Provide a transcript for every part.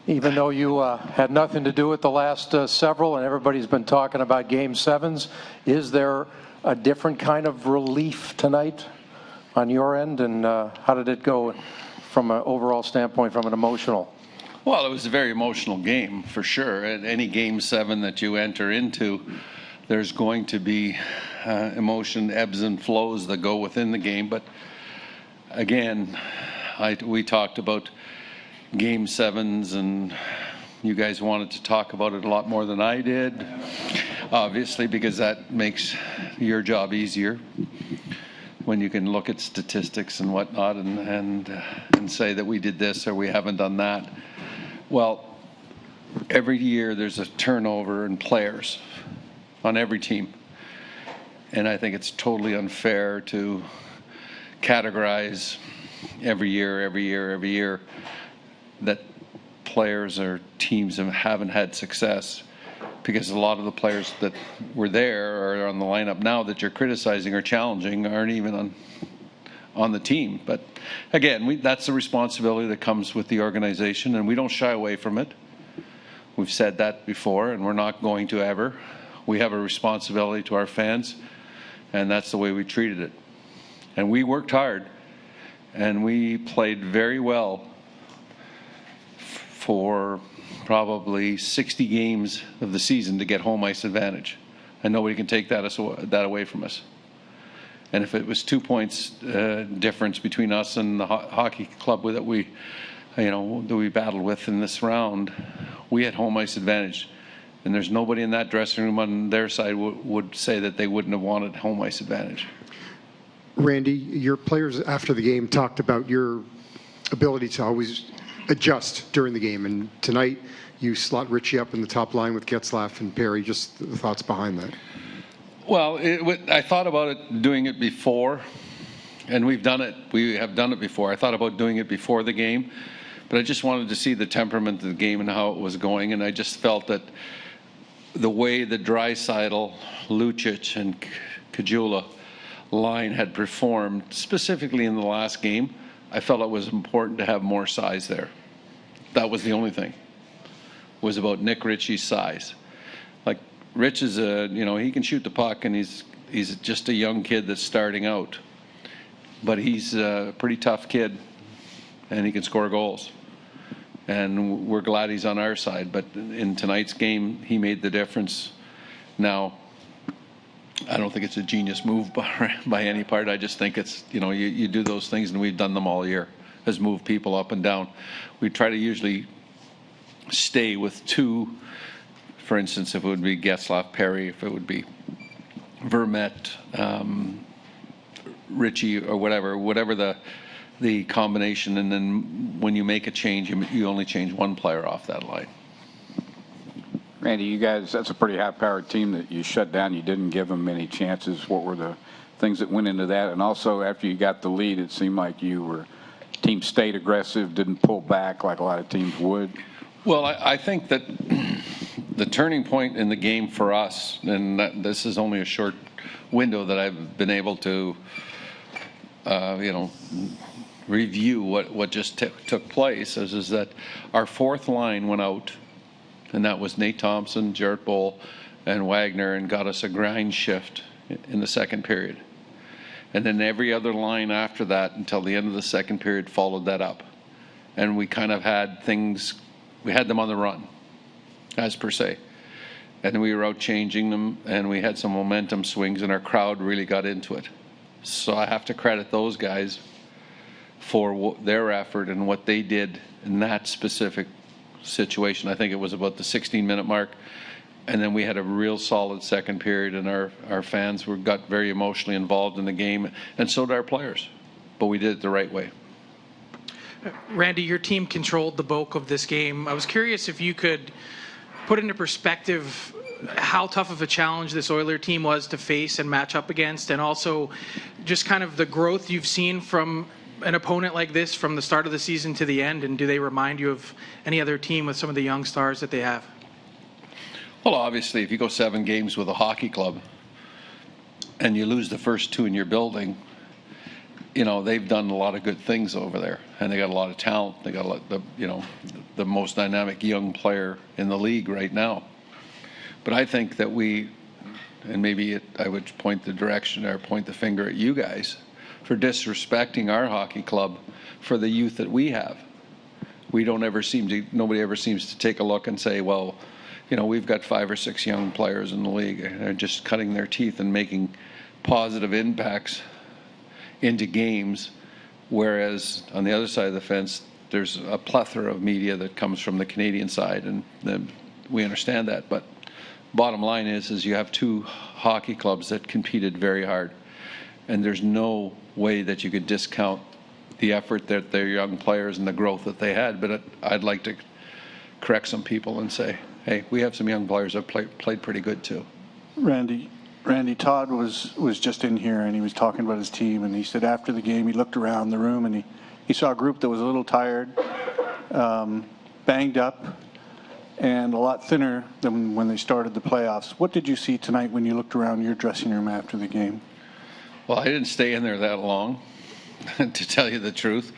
Even though you had nothing to do with the last several, and everybody's been talking about Game 7s, is there a different kind of relief tonight on your end? And how did it go from an overall standpoint, from an emotional? Well, it was a very emotional game, for sure. At any Game 7 that you enter into, there's going to be emotion, ebbs and flows that go within the game. But again, we talked about Game 7s, and you guys wanted to talk about it a lot more than I did, obviously, because that makes your job easier when you can look at statistics and whatnot and say that we did this or we haven't done that. Well, every year there's a turnover in players on every team, and I think it's totally unfair to categorize every year that players or teams haven't had success, because a lot of the players that were there or are on the lineup now that you're criticizing or challenging aren't even on the team. But again, that's the responsibility that comes with the organization, and we don't shy away from it. We've said that before, and we're not going to ever. We have a responsibility to our fans, and that's the way we treated it. And we worked hard, and we played very well for probably 60 games of the season to get home ice advantage, and nobody can take that away from us. And if it was 2 points difference between us and the hockey club that we battled with in this round, we had home ice advantage, and there's nobody in that dressing room on their side would say that they wouldn't have wanted home ice advantage. Randy, your players after the game talked about your ability to always adjust during the game, and tonight you slot Ritchie up in the top line with Getzlaf and Perry. Just the thoughts behind that. Well, I thought about it, doing it before, and we have done it before. I thought about doing it before the game, but I just wanted to see the temperament of the game and how it was going, and I just felt that the way the Draisaitl, Lucic, and Caggiula line had performed, specifically in the last game, I felt it was important to have more size there. That was the only thing. It was about Nick Ritchie's size. Like, Rich is he can shoot the puck, and he's just a young kid that's starting out. But he's a pretty tough kid, and he can score goals. And we're glad he's on our side. But in tonight's game, he made the difference. Now, I don't think it's a genius move by any part. I just think it's, you do those things, and we've done them all year, has moved people up and down. We try to usually stay with two, for instance, if it would be Getzlaf, Perry, if it would be Vermette, Ritchie, or whatever the combination, and then when you make a change, you only change one player off that line. Randy, you guys, that's a pretty high-powered team that you shut down. You didn't give them many chances. What were the things that went into that? And also, after you got the lead, it seemed like team stayed aggressive, didn't pull back like a lot of teams would. Well, I think that the turning point in the game for us, and this is only a short window that I've been able to, review what just took place, is that our fourth line went out, and that was Nate Thompson, Jarrett Bowl, and Wagner, and got us a grind shift in the second period. And then every other line after that until the end of the second period followed that up. And we kind of had we had them on the run, as per se. And we were out changing them, and we had some momentum swings, and our crowd really got into it. So I have to credit those guys for their effort and what they did in that specific situation. I think it was about the 16-minute mark, and then we had a real solid second period, and our fans got very emotionally involved in the game, and so did our players. But we did it the right way. Randy, your team controlled the bulk of this game. I was curious if you could put into perspective how tough of a challenge this Oiler team was to face and match up against, and also just kind of the growth you've seen from an opponent like this from the start of the season to the end, and do they remind you of any other team with some of the young stars that they have? Well, obviously, if you go 7 games with a hockey club and you lose the first 2 in your building, they've done a lot of good things over there, and they got a lot of talent. They got the most dynamic young player in the league right now. But I think that I would point the finger at you guys for disrespecting our hockey club for the youth that we have. Nobody ever seems to take a look and say, well, we've got 5 or 6 young players in the league, and they're just cutting their teeth and making positive impacts into games, whereas on the other side of the fence, there's a plethora of media that comes from the Canadian side, and we understand that. But bottom line is you have 2 hockey clubs that competed very hard, and there's no way that you could discount the effort that their young players and the growth that they had. But I'd like to correct some people and say, hey, we have some young players that played pretty good too. Randy, Todd was just in here, and he was talking about his team, and he said after the game he looked around the room and he saw a group that was a little tired, banged up, and a lot thinner than when they started the playoffs. What did you see tonight when you looked around your dressing room after the game? Well, I didn't stay in there that long, to tell you the truth,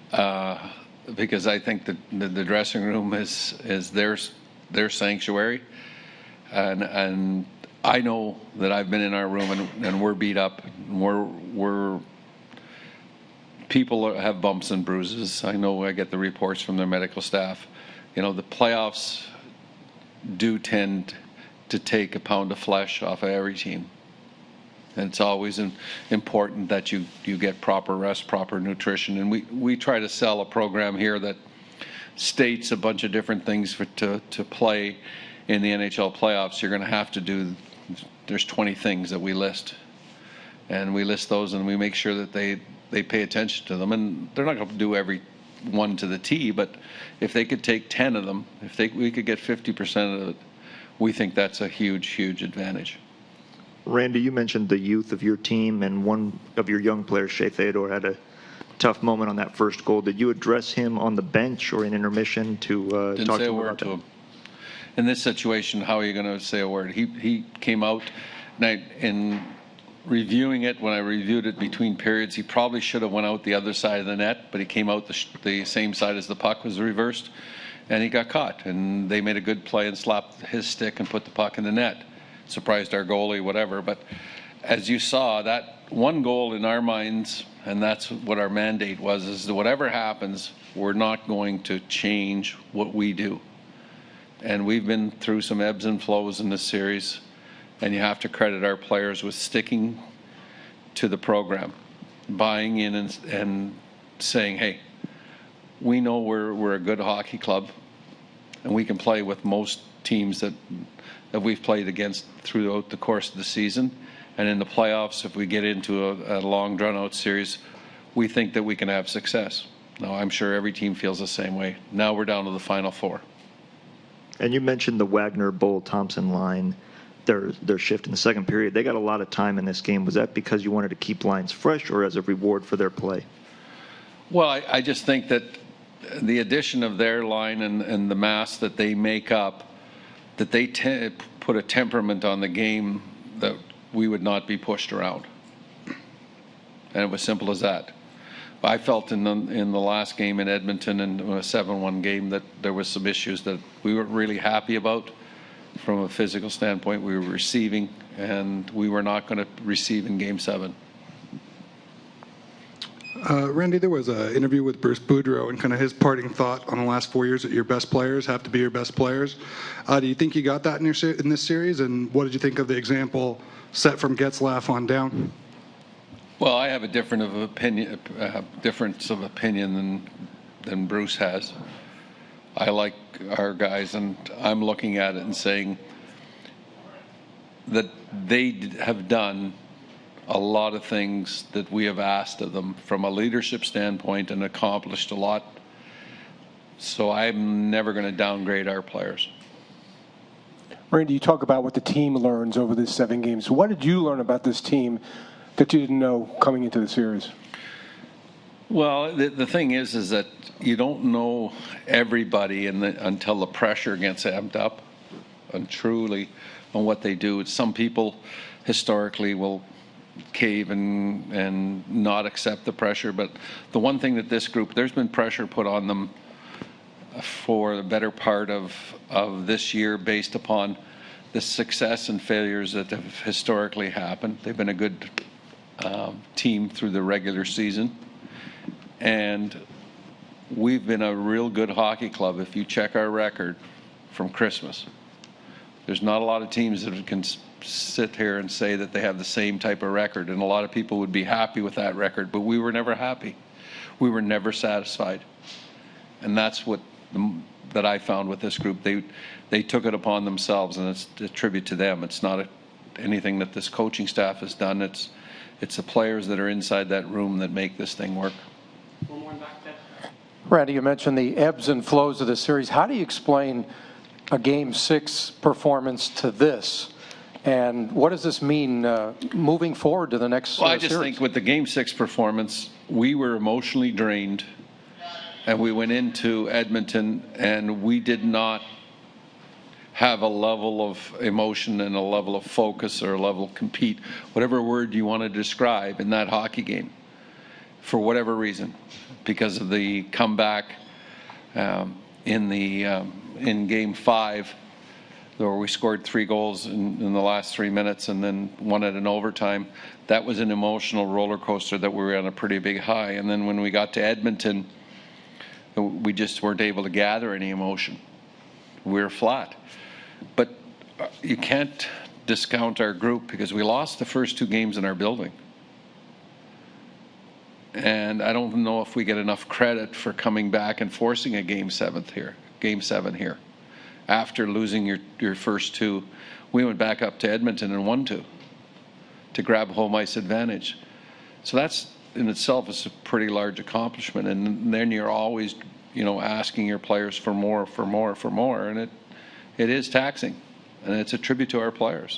because I think that the dressing room is their sanctuary, and I know that I've been in our room and we're beat up. We're people have bumps and bruises. I know I get the reports from their medical staff. The playoffs do tend to take a pound of flesh off of every team. And it's always important that you get proper rest, proper nutrition. And we try to sell a program here that states a bunch of different things to play in the NHL playoffs. You're going to have to do, there's 20 things that we list. And we list those and we make sure that they pay attention to them. And they're not going to do every one to the T, but if they could take 10 of them, we could get 50% of it, we think that's a huge, huge advantage. Randy, you mentioned the youth of your team, and one of your young players, Shea Theodore, had a tough moment on that first goal. Did you address him on the bench or in intermission to Didn't talk say to a him word about to that? him. In this situation, how are you going to say a word? He came out, and in reviewing it, when I reviewed it between periods, he probably should have went out the other side of the net, but he came out the same side as the puck was reversed, and he got caught. And they made a good play and slapped his stick and put the puck in the net. Surprised our goalie, whatever. But as you saw, that one goal in our minds, and that's what our mandate was, is that whatever happens, we're not going to change what we do. And we've been through some ebbs and flows in this series, and you have to credit our players with sticking to the program, buying in and saying, hey, we know we're a good hockey club, and we can play with most teams that we've played against throughout the course of the season. And in the playoffs, if we get into a long, drawn-out series, we think that we can have success. Now, I'm sure every team feels the same way. Now we're down to the Final Four. And you mentioned the Wagner, Bull, Thompson line, their shift in the second period. They got a lot of time in this game. Was that because you wanted to keep lines fresh or as a reward for their play? Well, I just think that the addition of their line and the mass that they make up, that they put a temperament on the game that we would not be pushed around. And it was simple as that. I felt in the last game in Edmonton, in a 7-1 game, that there was some issues that we weren't really happy about from a physical standpoint. We were receiving, and we were not going to receive in Game 7. Randy, there was an interview with Bruce Boudreau and kind of his parting thought on the last 4 years that your best players have to be your best players. Do you think you got that in this series? And what did you think of the example set from Getzlaf on down? Well, I have a difference of opinion than Bruce has. I like our guys, and I'm looking at it and saying that they have done a lot of things that we have asked of them from a leadership standpoint and accomplished a lot. So I'm never going to downgrade our players. Randy, you talk about what the team learns over these 7 games. What did you learn about this team that you didn't know coming into the series? Well, the thing is that you don't know everybody until the pressure gets amped up and truly on what they do. Some people historically will cave and not accept the pressure. But the one thing that this group, there's been pressure put on them for the better part of this year based upon the success and failures that have historically happened. They've been a good team through the regular season. And we've been a real good hockey club. If you check our record from Christmas, there's not a lot of teams that can sit here and say that they have the same type of record, and a lot of people would be happy with that record, but we were never happy. We were never satisfied. And that's what that I found with this group. They took it upon themselves, and it's a tribute to them. It's not anything that this coaching staff has done. It's the players that are inside that room that make this thing work. One more back there. Randy, you mentioned the ebbs and flows of the series. How do you explain a Game 6 performance to this? And what does this mean moving forward to the next Well, I just series? think with the Game 6 performance, we were emotionally drained, and we went into Edmonton, and we did not have a level of emotion and a level of focus or a level of compete, whatever word you want to describe, in that hockey game, for whatever reason, because of the comeback in Game 5, where we scored 3 goals in the last 3 minutes and then won it in overtime. That was an emotional roller coaster that we were on a pretty big high. And then when we got to Edmonton, we just weren't able to gather any emotion. We were flat. But you can't discount our group, because we lost the first 2 games in our building. And I don't know if we get enough credit for coming back and forcing a Game 7 here. After losing your first 2, we went back up to Edmonton and won 2 to grab home ice advantage. So that's in itself is a pretty large accomplishment. And then you're always, asking your players for more, and it is taxing, and it's a tribute to our players.